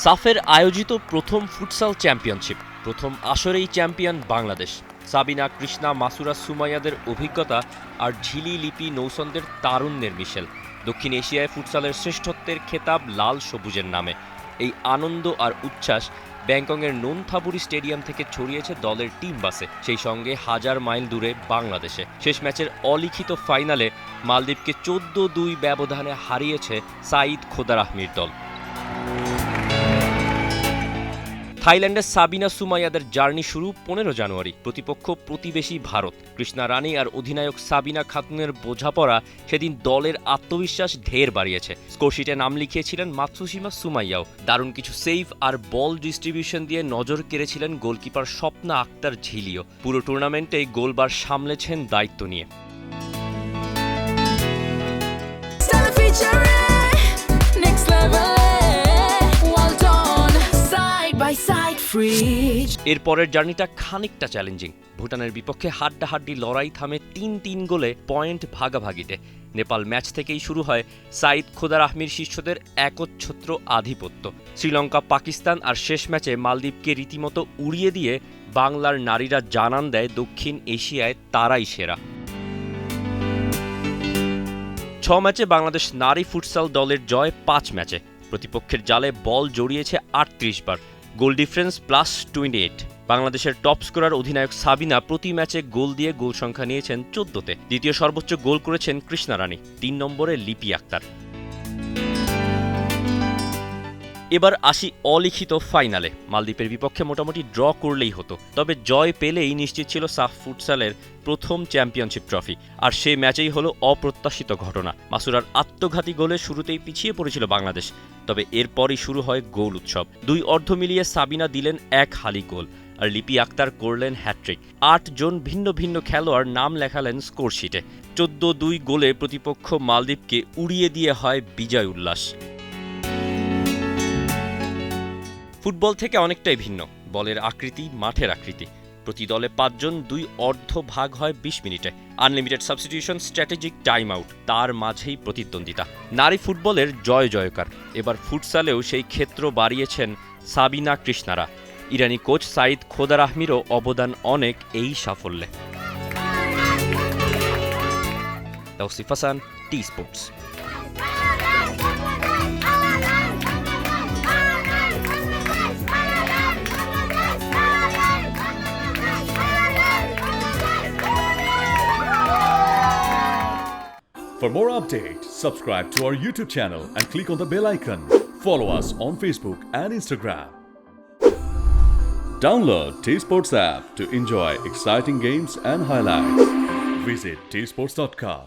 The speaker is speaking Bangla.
সাফের আয়োজিত প্রথম ফুটসাল চ্যাম্পিয়নশিপ, প্রথম আসরেই চ্যাম্পিয়ন বাংলাদেশ। সাবিনা, কৃষ্ণা, মাসুরা, সুমাইয়াদের অভিজ্ঞতা আর ঝিলি, লিপি, নৌসনদের তারুণ্যের মিশেল। দক্ষিণ এশিয়ায় ফুটসালের শ্রেষ্ঠত্বের খেতাব লাল সবুজের নামে। এই আনন্দ আর উচ্ছ্বাস ব্যাংককের নোনথাবুরি স্টেডিয়াম থেকে ছড়িয়েছে দলের টিম বাসে, সেই সঙ্গে হাজার মাইল দূরে বাংলাদেশে। শেষ ম্যাচের অলিখিত ফাইনালে মালদ্বীপকে 14-2 ব্যবধানে হারিয়েছে সাঈদ খোদার আহমির দল। থাইল্যান্ডের সাবিনা, সুমাইয়াদের জার্নি শুরু 15 জানুয়ারি। প্রতিপক্ষ প্রতিবেশী ভারত। কৃষ্ণা রানী আর অধিনায়ক সাবিনা খাতুনের বোঝাপড়া সেদিন দলের আত্মবিশ্বাস ঢের বাড়িয়েছে। স্কোরশিটে নাম লিখিয়েছিলেন মাতসুশিমা সুমাইয়াও। দারুণ কিছু সেভ আর বল ডিস্ট্রিবিউশন দিয়ে নজর কেড়েছিলেন গোলকিপার স্বপ্না আক্তার ঝিলিও। পুরো টুর্নামেন্টেই গোলবার সামলেছেন দায়িত্ব নিয়ে। এরপরের জার্নিটা খানিকটা চ্যালেঞ্জিং। ভুটানের বিপক্ষে হাড্ডাহাড্ডি লড়াই থামে 3-3 গোলে পয়েন্ট ভাগাভাগিতে। নেপাল ম্যাচ থেকেই শুরু হয় সাঈদ খোদার আহমির শিষ্যদের একচ্ছত্র আধিপত্য। শ্রীলঙ্কা, পাকিস্তান আর শেষ ম্যাচে মালদ্বীপকে রীতিমতো উড়িয়ে দিয়ে বাংলার নারীরা জানান দেয় দক্ষিণ এশিয়ায় তারাই সেরা। 6 ম্যাচে বাংলাদেশ নারী ফুটসাল দলের জয় 5 ম্যাচে। প্রতিপক্ষের জালে বল জড়িয়েছে 38 বার। গোল ডিফারেন্স +28। বাংলাদেশের টপ স্কোরার অধিনায়ক সাবিনা প্রতি ম্যাচে গোল দিয়ে গোল সংখ্যা নিয়েছেন 14তে। দ্বিতীয় সর্বোচ্চ গোল করেছেন কৃষ্ণা রানী, 3 নম্বরে লিপি আক্তার। এবার আসি অলিখিত ফাইনালে। মালদ্বীপের বিপক্ষে মোটামুটি ড্র করলেই হতো, তবে জয় পেলেই নিশ্চিত ছিল সাফ ফুটসালের প্রথম চ্যাম্পিয়নশিপ ট্রফি। আর সেই ম্যাচেই হলো অপ্রত্যাশিত ঘটনা। মাসুরার আত্মঘাতী গোলে শুরুতেই পিছিয়ে পড়েছিল বাংলাদেশ, তবে এরপরই শুরু হয় গোল উৎসব। 2 অর্ধ মিলিয়ে সাবিনা দিলেন 1 হালি গোল, আর লিপি আক্তার করলেন হ্যাট্রিক। 8 জন ভিন্ন ভিন্ন খেলোয়াড় নাম লেখালেন স্কোরশিটে। 14-2 গোলে প্রতিপক্ষ মালদ্বীপকে উড়িয়ে দিয়ে হয় বিজয় উল্লাস। ফুটবল থেকে অনেকটাই ভিন্ন বলের আকৃতি, মাঠের আকৃতি। প্রতি দলে 5 জন, 2 অর্ধ ভাগ হয় 20 মিনিটে। Unlimited substitution, strategic time out, তার মাঝেই প্রতিদ্বন্দ্বিতা। নারী ফুটবলের জয় জয়কার। এবার ফুটসালেও সেই ক্ষেত্র বাড়িয়েছেন সাবিনা, কৃষ্ণারা। ইরানি কোচ সাঈদ খোদার আহমিরও অবদান অনেক এই সাফল্যে। Tawsif Hasan, T Sports. For more updates, subscribe to our YouTube channel and click on the bell icon. Follow us on Facebook and Instagram. Download T-Sports app to enjoy exciting games and highlights. Visit tsports.com.